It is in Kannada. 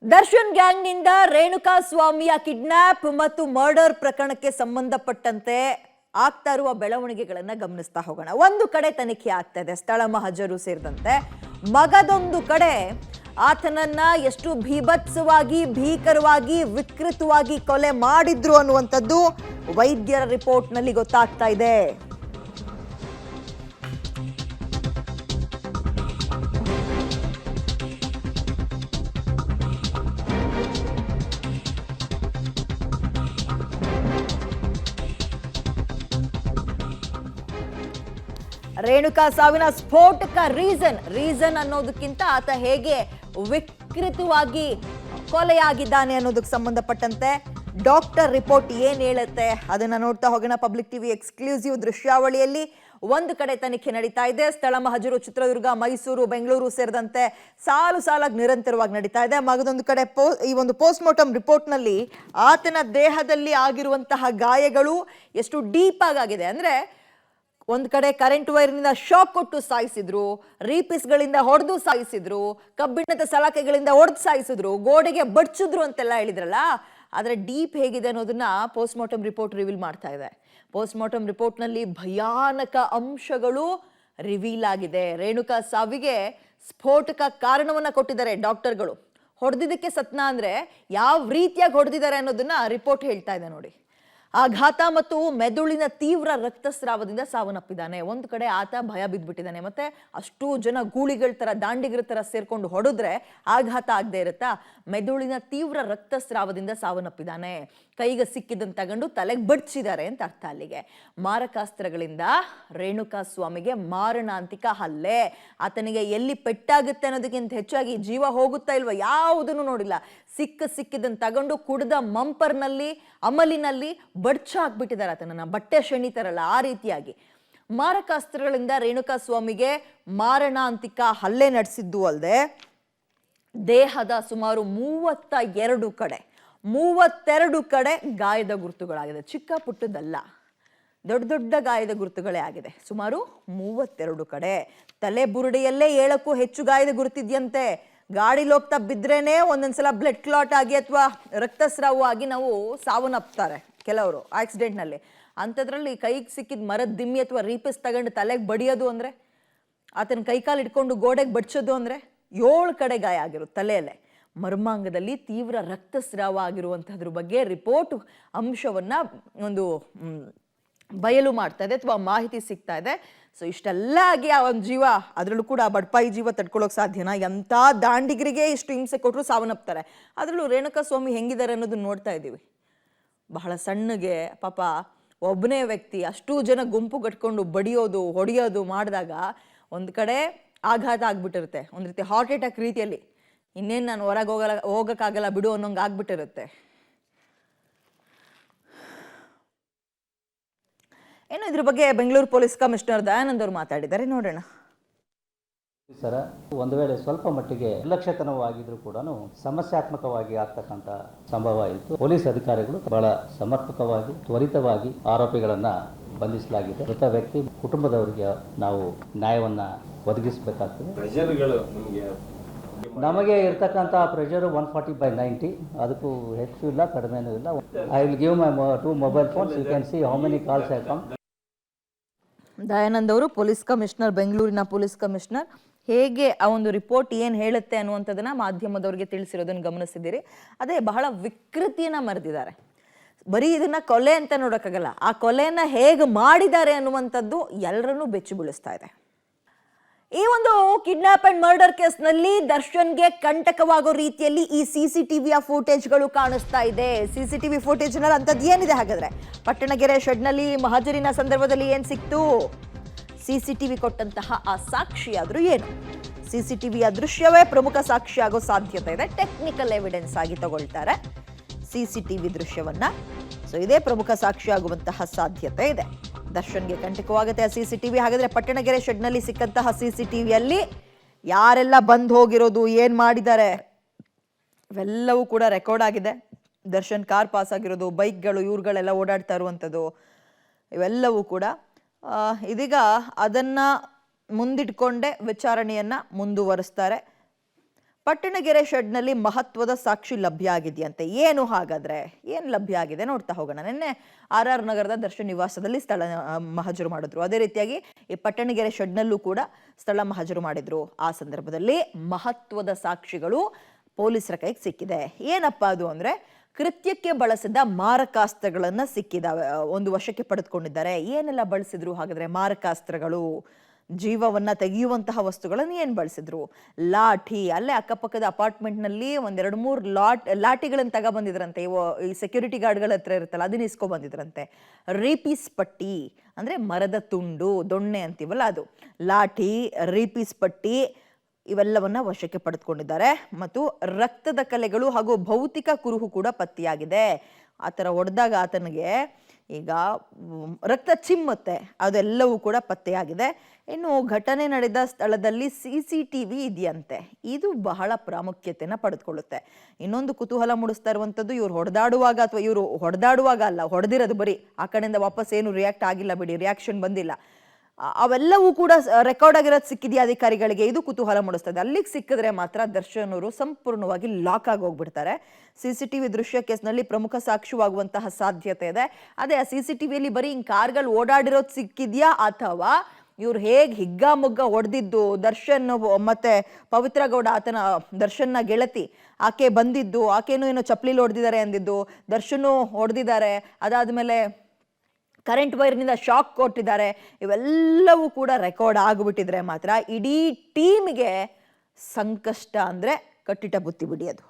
ದರ್ಶನ್ ಗ್ಯಾಂಗ್ನಿಂದ ರೇಣುಕಾ ಸ್ವಾಮಿಯ ಕಿಡ್ನಾಪ್ ಮತ್ತು ಮರ್ಡರ್ ಪ್ರಕರಣಕ್ಕೆ ಸಂಬಂಧಪಟ್ಟಂತೆ ಆಗ್ತಾ ಇರುವ ಬೆಳವಣಿಗೆಗಳನ್ನ ಗಮನಿಸ್ತಾ ಹೋಗೋಣ. ಒಂದು ಕಡೆ ತನಿಖೆ ಆಗ್ತಾ ಇದೆ, ಸ್ಥಳ ಮಹಜರು ಸೇರಿದಂತೆ. ಮಗದೊಂದು ಕಡೆ ಆತನನ್ನ ಎಷ್ಟು ಭೀಭತ್ಸವಾಗಿ, ಭೀಕರವಾಗಿ, ವಿಕೃತವಾಗಿ ಕೊಲೆ ಮಾಡಿದ್ರು ಅನ್ನುವಂಥದ್ದು ವೈದ್ಯರ ರಿಪೋರ್ಟ್ನಲ್ಲಿ ಗೊತ್ತಾಗ್ತಾ ಇದೆ. ರೇಣುಕಾ ಸಾವಿನ ಸ್ಫೋಟಕ ರೀಸನ್ ಅನ್ನೋದಕ್ಕಿಂತ ಆತ ಹೇಗೆ ವಿಕೃತವಾಗಿ ಕೊಲೆಯಾಗಿದ್ದಾನೆ ಅನ್ನೋದಕ್ಕೆ ಸಂಬಂಧಪಟ್ಟಂತೆ ಡಾಕ್ಟರ್ ರಿಪೋರ್ಟ್ ಏನ್ ಹೇಳುತ್ತೆ ಅದನ್ನ ನೋಡ್ತಾ ಹೋಗೋಣ. ಪಬ್ಲಿಕ್ ಟಿವಿ ಎಕ್ಸ್ಕ್ಲೂಸಿವ್ ದೃಶ್ಯಾವಳಿಯಲ್ಲಿ ಒಂದು ಕಡೆ ತನಿಖೆ ನಡೀತಾ ಇದೆ. ಸ್ಥಳ ಮಹಜರು ಚಿತ್ರದುರ್ಗ, ಮೈಸೂರು, ಬೆಂಗಳೂರು ಸೇರಿದಂತೆ ಸಾಲಾಗಿ ನಿರಂತರವಾಗಿ ನಡೀತಾ ಇದೆ. ಮಗದೊಂದು ಕಡೆ ಈ ಒಂದು ಪೋಸ್ಟ್ ಮಾರ್ಟಮ್ ರಿಪೋರ್ಟ್ ನಲ್ಲಿ ಆತನ ದೇಹದಲ್ಲಿ ಆಗಿರುವಂತಹ ಗಾಯಗಳು ಎಷ್ಟು ಡೀಪ್ ಆಗಿದೆ ಅಂದ್ರೆ, ಒಂದ್ ಕಡೆ ಕರೆಂಟ್ ವೈರ್ನಿಂದ ಶಾಕ್ ಕೊಟ್ಟು ಸಾಯಿಸಿದ್ರು, ರೀಪಿಸ್ಗಳಿಂದ ಹೊಡೆದು ಸಾಯಿಸಿದ್ರು, ಕಬ್ಬಿಣದ ಸಲಾಕೆಗಳಿಂದ ಹೊಡೆದು ಸಾಯಿಸಿದ್ರು, ಗೋಡೆಗೆ ಬಡ್ಚಿದ್ರು ಅಂತೆಲ್ಲ ಹೇಳಿದ್ರಲ್ಲ. ಆದ್ರೆ ಡೀಪ್ ಹೇಗಿದೆ ಅನ್ನೋದನ್ನ ಪೋಸ್ಟ್ ಮಾರ್ಟಮ್ ರಿಪೋರ್ಟ್ ರಿವೀಲ್ ಮಾಡ್ತಾ ಇದೆ. ಪೋಸ್ಟ್ ಮಾರ್ಟಮ್ ರಿಪೋರ್ಟ್ ನಲ್ಲಿ ಭಯಾನಕ ಅಂಶಗಳು ರಿವೀಲ್ ಆಗಿದೆ. ರೇಣುಕಾ ಸಾವಿಗೆ ಸ್ಫೋಟಕ ಕಾರಣವನ್ನ ಕೊಟ್ಟಿದ್ದಾರೆ ಡಾಕ್ಟರ್ಗಳು. ಹೊಡೆದಿದ್ದಕ್ಕೆ ಸತ್ನ ಅಂದ್ರೆ ಯಾವ ರೀತಿಯಾಗಿ ಹೊಡೆದಿದ್ದಾರೆ ಅನ್ನೋದನ್ನ ರಿಪೋರ್ಟ್ ಹೇಳ್ತಾ ಇದೆ ನೋಡಿ. ಆಘಾತ ಮತ್ತು ಮೆದುಳಿನ ತೀವ್ರ ರಕ್ತಸ್ರಾವದಿಂದ ಸಾವನ್ನಪ್ಪಿದ್ದಾನೆ. ಒಂದು ಕಡೆ ಆತ ಭಯ ಬಿದ್ದ್ಬಿಟ್ಟಿದ್ದಾನೆ. ಮತ್ತೆ ಅಷ್ಟು ಜನ ಗೂಳಿಗಳ ತರ, ದಾಂಡಿಗರ ತರ ಸೇರ್ಕೊಂಡು ಹೊಡೆದ್ರೆ ಆಘಾತ ಆಗದೆ ಇರುತ್ತಾ? ಮೆದುಳಿನ ತೀವ್ರ ರಕ್ತಸ್ರಾವದಿಂದ ಸಾವನ್ನಪ್ಪಿದ್ದಾನೆ. ಕೈಗೆ ಸಿಕ್ಕಿದ್ದನ್ನು ತಗೊಂಡು ತಲೆಗೆ ಬಡ್ಚಿದ್ದಾರೆ ಅಂತ ಅರ್ಥ. ಅಲ್ಲಿಗೆ ಮಾರಕಾಸ್ತ್ರಗಳಿಂದ ರೇಣುಕಾ ಸ್ವಾಮಿಗೆ ಮಾರಣಾಂತಿಕ ಹಲ್ಲೆ. ಆತನಿಗೆ ಎಲ್ಲಿ ಪೆಟ್ಟಾಗುತ್ತೆ ಅನ್ನೋದಕ್ಕಿಂತ ಹೆಚ್ಚಾಗಿ ಜೀವ ಹೋಗುತ್ತಾ ಇಲ್ವಾ ಯಾವುದನ್ನು ನೋಡಿಲ್ಲ. ಸಿಕ್ಕಿದ್ದನ್ನು ತಗೊಂಡು ಕುಡ್ದ ಮಂಪರ್ನಲ್ಲಿ, ಅಮಲಿನಲ್ಲಿ ಬಡ್ಚ ಹಾಕ್ಬಿಟ್ಟಿದ್ದಾರೆ ಆತನನ್ನ. ಬಟ್ಟೆ ಶೆಣಿತಾರಲ್ಲ ಆ ರೀತಿಯಾಗಿ ಮಾರಕಾಸ್ತ್ರಗಳಿಂದ ರೇಣುಕಾ ಸ್ವಾಮಿಗೆ ಮಾರಣಾಂತಿಕ ಹಲ್ಲೆ ನಡೆಸಿದ್ದು ಅಲ್ಲದೆ ದೇಹದ ಸುಮಾರು 32 ಕಡೆ ಗಾಯದ ಗುರುತುಗಳಾಗಿದೆ. ಚಿಕ್ಕ ಪುಟ್ಟದಲ್ಲ, ದೊಡ್ಡ ಗಾಯದ ಗುರುತುಗಳೇ ಆಗಿದೆ. ಸುಮಾರು 32 ಕಡೆ. ತಲೆ ಬುರುಡೆಯಲ್ಲೇ 7ಕ್ಕೂ ಹೆಚ್ಚು ಗಾಯದ ಗುರುತಿದ್ಯಂತೆ. ಗಾಡಿಲಿ ಹೋಗ್ತಾ ಬಿದ್ರೇನೆ ಒಂದೊಂದ್ಸಲ ಬ್ಲಡ್ ಕ್ಲಾಟ್ ಆಗಿ ಅಥವಾ ರಕ್ತಸ್ರಾವ ಆಗಿ ನಾವು ಸಾವನ್ನಪ್ತಾರೆ ಕೆಲವರು ಆಕ್ಸಿಡೆಂಟ್ ನಲ್ಲಿ. ಅಂಥದ್ರಲ್ಲಿ ಕೈಗೆ ಸಿಕ್ಕಿದ ಮರದ ದಿಮ್ಮಿ ಅಥವಾ ರೀಪಿಸ್ ತಗೊಂಡು ತಲೆಗೆ ಬಡಿಯೋದು ಅಂದ್ರೆ, ಆತನ ಕೈಕಾಲು ಇಟ್ಕೊಂಡು ಗೋಡೆಗೆ ಬಡ್ಸೋದು ಅಂದ್ರೆ 7 ಕಡೆ ಗಾಯ ಆಗಿರುತ್ತೆ ತಲೆಯಲ್ಲೇ. ಮರ್ಮಾಂಗದಲ್ಲಿ ತೀವ್ರ ರಕ್ತಸ್ರಾವ ಆಗಿರುವಂತಹದ್ರ ಬಗ್ಗೆ ರಿಪೋರ್ಟ್ ಅಂಶವನ್ನ ಒಂದು ಬಯಲು ಮಾಡ್ತಾ ಇದೆ ಅಥವಾ ಮಾಹಿತಿ ಸಿಗ್ತಾ ಇದೆ. ಸೊ ಇಷ್ಟೆಲ್ಲ ಆಗಿ ಆ ಒಂದು ಜೀವ, ಅದರಲ್ಲೂ ಕೂಡ ಬಡಪಾಯಿ ಜೀವ ತಡ್ಕೊಳ್ಳೋಕೆ ಸಾಧ್ಯನಾ? ಎಂಥ ದಾಂಡಿಗರಿಗೆ ಇಷ್ಟು ಹಿಂಸೆ ಕೊಟ್ಟರು ಸಾವನ್ನಪ್ತಾರೆ. ಅದರಲ್ಲೂ ರೇಣುಕಾ ಸ್ವಾಮಿ ಹೆಂಗಿದ್ದಾರೆ ಅನ್ನೋದನ್ನ ನೋಡ್ತಾ ಇದ್ದೀವಿ. ಬಹಳ ಸಣ್ಣಗೆ ಪಾಪ ಒಬ್ಬನೇ ವ್ಯಕ್ತಿ ಅಷ್ಟು ಜನ ಗುಂಪು ಕಟ್ಕೊಂಡು ಬಡಿಯೋದು, ಹೊಡೆಯೋದು ಮಾಡಿದಾಗ ಒಂದು ಕಡೆ ಆಘಾತ ಆಗ್ಬಿಟ್ಟಿರುತ್ತೆ. ಒಂದು ರೀತಿ ಹಾರ್ಟ್ ಅಟ್ಯಾಕ್ ರೀತಿಯಲ್ಲಿ, ಇನ್ನೇನು ನಾನು ಹೊರಗೆ ಹೋಗೋಕ್ಕಾಗಲ್ಲ ಬಿಡು ಅನ್ನೋಂಗೆ ಆಗ್ಬಿಟ್ಟಿರುತ್ತೆ. ಏನು ಇದ್ರ ಬಗ್ಗೆ ಬೆಂಗಳೂರು ಪೊಲೀಸ್ ಕಮಿಷನರ್ ದಯಾನಂದ್ ಅವರು ಮಾತಾಡಿದ್ದಾರೆ, ನೋಡೋಣ. ಸರ, ಒಂದು ವೇಳೆ ಸ್ವಲ್ಪ ಮಟ್ಟಿಗೆ ನಿರ್ಲಕ್ಷ್ಯತನವಾಗಿದ್ರೂ ಕೂಡ ಸಮಸ್ಯಾತ್ಮಕವಾಗಿ ಆಗ್ತಕ್ಕಂಥ ಸಂಭವ ಇತ್ತು. ಪೊಲೀಸ್ ಅಧಿಕಾರಿಗಳು ಬಹಳ ಸಮರ್ಪಕವಾಗಿ, ತ್ವರಿತವಾಗಿ ಆರೋಪಿಗಳನ್ನ ಬಂಧಿಸಲಾಗಿದೆ. ಮೃತ ವ್ಯಕ್ತಿ ಕುಟುಂಬದವರಿಗೆ ನಾವು ನ್ಯಾಯವನ್ನ ಒದಗಿಸಬೇಕಾಗ್ತದೆ. ನಮಗೆ ಇರ್ತಕ್ಕಂಥ ಪ್ರೆಷರ್ 140/90, ಅದಕ್ಕೂ ಹೆಚ್ಚು ಇಲ್ಲ ಕಡಿಮೆನೂ ಇಲ್ಲ. I will give my 2 mobile phones, you can see how many calls have come. Dayanand ಅವರು ಪೊಲೀಸ್ ಕಮಿಷನರ್, ಬೆಂಗಳೂರಿನ ಪೊಲೀಸ್ ಕಮಿಷನರ್, ಹೇಗೆ ಆ ಒಂದು ರಿಪೋರ್ಟ್ ಏನು ಹೇಳುತ್ತೆ ಅನ್ನುವಂಥದ್ದನ್ನ ಮಾಧ್ಯಮದವರಿಗೆ ತಿಳಿಸಿರೋದನ್ನು ಗಮನಿಸಿದ್ದೀರಿ. ಅದೇ ಬಹಳ ವಿಕೃತಿಯನ್ನ ಮರೆದಿದ್ದಾರೆ. ಬರೀ ಇದನ್ನ ಕೊಲೆ ಅಂತ ನೋಡೋಕ್ಕಾಗಲ್ಲ, ಆ ಕೊಲೆಯನ್ನ ಹೇಗೆ ಮಾಡಿದ್ದಾರೆ ಅನ್ನುವಂಥದ್ದು ಎಲ್ಲರನ್ನೂ ಬೆಚ್ಚಿ ಬೀಳಿಸ್ತಾ ಇದೆ. ಈ ಒಂದು ಕಿಡ್ನಾಪ್ ಅಂಡ್ ಮರ್ಡರ್ ಕೇಸ್ನಲ್ಲಿ ದರ್ಶನ್ಗೆ ಕಂಟಕವಾಗೋ ರೀತಿಯಲ್ಲಿ ಈ CCTVಯ ಫುಟೇಜ್ಗಳು ಕಾಣಿಸ್ತಾ ಇದೆ. CCTV ಫುಟೇಜ್ನಲ್ಲಿ ಅಂಥದ್ದು ಏನಿದೆ ಹಾಗಾದ್ರೆ? ಪಟ್ಟಣಗೆರೆ ಶೆಡ್ನಲ್ಲಿ ಮಹಜರಿನ ಸಂದರ್ಭದಲ್ಲಿ ಏನು ಸಿಕ್ತು? CCTV ಕೊಟ್ಟಂತಹ ಆ ಸಾಕ್ಷಿ ಆದ್ರೂ ಏನು? CCTVಯ ದೃಶ್ಯವೇ ಪ್ರಮುಖ ಸಾಕ್ಷಿ ಆಗೋ ಸಾಧ್ಯತೆ ಇದೆ. ಟೆಕ್ನಿಕಲ್ ಎವಿಡೆನ್ಸ್ ಆಗಿ ತಗೊಳ್ತಾರೆ CCTV ದೃಶ್ಯವನ್ನ. ಸೊ ಇದೇ ಪ್ರಮುಖ ಸಾಕ್ಷಿ ಆಗುವಂತಹ ಸಾಧ್ಯತೆ ಇದೆ. ದರ್ಶನ್ಗೆ ಕಂಟಕವಾಗುತ್ತೆ ಆ CCTV. ಹಾಗಾದ್ರೆ ಪಟ್ಟಣಗೆರೆ ಶೆಡ್ನಲ್ಲಿ ಸಿಕ್ಕಂತಹ CCTVಯಲ್ಲಿ ಯಾರೆಲ್ಲ ಬಂದ್ ಹೋಗಿರೋದು, ಏನ್ ಮಾಡಿದ್ದಾರೆ, ಇವೆಲ್ಲವೂ ಕೂಡ ರೆಕಾರ್ಡ್ ಆಗಿದೆ. ದರ್ಶನ್ ಕಾರ್ ಪಾಸ್ ಆಗಿರೋದು, ಬೈಕ್ಗಳು, ಇವ್ರುಗಳೆಲ್ಲ ಓಡಾಡ್ತಾ ಇರುವಂಥದ್ದು, ಇವೆಲ್ಲವೂ ಕೂಡ ಇದೀಗ ಅದನ್ನ ಮುಂದಿಟ್ಕೊಂಡೇ ವಿಚಾರಣೆಯನ್ನ ಮುಂದುವರಿಸ್ತಾರೆ. ಪಟ್ಟಣಗೆರೆ ಶೆಡ್ನಲ್ಲಿ ಮಹತ್ವದ ಸಾಕ್ಷಿ ಲಭ್ಯ ಆಗಿದೆಯಂತೆ. ಏನು ಹಾಗಾದ್ರೆ ಏನು ಲಭ್ಯ ಆಗಿದೆ ನೋಡ್ತಾ ಹೋಗೋಣ. ನಿನ್ನೆ RR ನಗರದ ದರ್ಶನ್ ನಿವಾಸದಲ್ಲಿ ಸ್ಥಳ ಮಹಜರು ಮಾಡಿದ್ರು. ಅದೇ ರೀತಿಯಾಗಿ ಈ ಪಟ್ಟಣಗೆರೆ ಶೆಡ್ನಲ್ಲೂ ಕೂಡ ಸ್ಥಳ ಮಹಜರು ಮಾಡಿದ್ರು. ಆ ಸಂದರ್ಭದಲ್ಲಿ ಮಹತ್ವದ ಸಾಕ್ಷಿಗಳು ಪೊಲೀಸರ ಕೈಗೆ ಸಿಕ್ಕಿದೆ. ಏನಪ್ಪಾ ಅದು ಅಂದ್ರೆ ಕೃತ್ಯಕ್ಕೆ ಬಳಸಿದ ಮಾರಕಾಸ್ತ್ರಗಳನ್ನ ಸಿಕ್ಕಿದಾವೆ, ಒಂದು ವಶಕ್ಕೆ ಪಡೆದುಕೊಂಡಿದ್ದಾರೆ. ಏನೆಲ್ಲ ಬಳಸಿದ್ರು ಹಾಗಾದ್ರೆ ಮಾರಕಾಸ್ತ್ರಗಳು? ಜೀವವನ್ನ ತೆಗೆಯುವಂತಹ ವಸ್ತುಗಳನ್ನು ಏನ್ ಬಳಸಿದ್ರು? ಲಾಠಿ, ಅಲ್ಲೇ ಅಕ್ಕಪಕ್ಕದ ಅಪಾರ್ಟ್ಮೆಂಟ್ನಲ್ಲಿ ಒಂದೆರಡು ಮೂರು ಲಾಠಿಗಳನ್ನು ತಗೊಬಂದಿದ್ರಂತೆ. ಈ ಸೆಕ್ಯೂರಿಟಿ ಗಾರ್ಡ್ಗಳ ಹತ್ರ ಇರುತ್ತಲ್ಲ, ಅದನ್ನ ಇಸ್ಕೊ ಬಂದಿದ್ರಂತೆ. ರೀಪೀಸ್ ಪಟ್ಟಿ ಅಂದ್ರೆ ಮರದ ತುಂಡು, ದೊಣ್ಣೆ ಅಂತೀವಲ್ಲ ಅದು, ಲಾಠಿ, ರೀಪೀಸ್ ಪಟ್ಟಿ ಇವೆಲ್ಲವನ್ನ ವಶಕ್ಕೆ ಪಡೆದುಕೊಂಡಿದ್ದಾರೆ. ಮತ್ತು ರಕ್ತದ ಕಲೆಗಳು ಹಾಗೂ ಭೌತಿಕ ಕುರುಹು ಕೂಡ ಪತ್ತೆಯಾಗಿದೆ. ಆ ಥರ ಹೊಡೆದಾಗ ಆತನಿಗೆ ಈಗ ರಕ್ತ ಚಿಮ್ಮುತ್ತೆ, ಅದೆಲ್ಲವೂ ಕೂಡ ಪತ್ತೆಯಾಗಿದೆ. ಇನ್ನು ಘಟನೆ ನಡೆದ ಸ್ಥಳದಲ್ಲಿ CCTV ಇದೆಯಂತೆ. ಇದು ಬಹಳ ಪ್ರಾಮುಖ್ಯತೆಯನ್ನು ಪಡೆದುಕೊಳ್ಳುತ್ತೆ. ಇನ್ನೊಂದು ಕುತೂಹಲ ಮೂಡಿಸ್ತಾ ಇರುವಂಥದ್ದು, ಇವ್ರು ಹೊಡೆದಾಡುವಾಗ, ಅಥವಾ ಇವರು ಹೊಡೆದಾಡುವಾಗ ಅಲ್ಲ, ಹೊಡೆದಿರೋದು ಬರೀ ಆ ಕಡೆಯಿಂದ ವಾಪಸ್ ಏನು ರಿಯಾಕ್ಟ್ ಆಗಿಲ್ಲ ಬಿಡಿ, ರಿಯಾಕ್ಷನ್ ಬಂದಿಲ್ಲ, ಅವೆಲ್ಲವೂ ಕೂಡ ರೆಕಾರ್ಡ್ ಆಗಿರೋದು ಸಿಕ್ಕಿದೆಯಾ ಅಧಿಕಾರಿಗಳಿಗೆ? ಇದು ಕುತೂಹಲ ಮೂಡಿಸ್ತದೆ. ಅಲ್ಲಿಗೆ ಸಿಕ್ಕಿದ್ರೆ ಮಾತ್ರ ದರ್ಶನ್ ಅವರು ಸಂಪೂರ್ಣವಾಗಿ ಲಾಕ್ ಆಗಿ ಹೋಗ್ಬಿಡ್ತಾರೆ. CCTV ದೃಶ್ಯ ಕೇಸ್ನಲ್ಲಿ ಪ್ರಮುಖ ಸಾಕ್ಷಿಯಾಗುವಂತಹ ಸಾಧ್ಯತೆ ಇದೆ. ಅದೇ ಆ CCTVಯಲ್ಲಿ ಬರೀ ಹಿಂಗ್ ಕಾರ್ಗಳು ಓಡಾಡಿರೋದು ಸಿಕ್ಕಿದ್ಯಾ, ಅಥವಾ ಇವ್ರು ಹೇಗೆ ಹಿಗ್ಗಾಮುಗ್ಗ ಹೊಡೆದಿದ್ದು, ದರ್ಶನ್ ಮತ್ತೆ ಪವಿತ್ರ ಗೌಡ ಆತನ ದರ್ಶನ್ನ ಗೆಳತಿ, ಆಕೆ ಬಂದಿದ್ದು, ಆಕೆನೂ ಏನೋ ಚಪ್ಪಲಿಲಿ ಹೊಡೆದಿದ್ದಾರೆ ಅಂದಿದ್ದು, ದರ್ಶನು ಹೊಡೆದಿದ್ದಾರೆ, ಅದಾದ್ಮೇಲೆ ಕರೆಂಟ್ ವೈರ್ನಿಂದ ಶಾಕ್ ಕೊಟ್ಟಿದ್ದಾರೆ, ಇವೆಲ್ಲವೂ ಕೂಡ ರೆಕಾರ್ಡ್ ಆಗಿಬಿಟ್ಟಿದ್ರೆ ಮಾತ್ರ ಇಡೀ ಟೀಮ್ಗೆ ಸಂಕಷ್ಟ ಅಂದ್ರೆ ಕಟ್ಟಿಟ್ಟ ಬುತ್ತಿ ಬಿಡಿ ಅದು.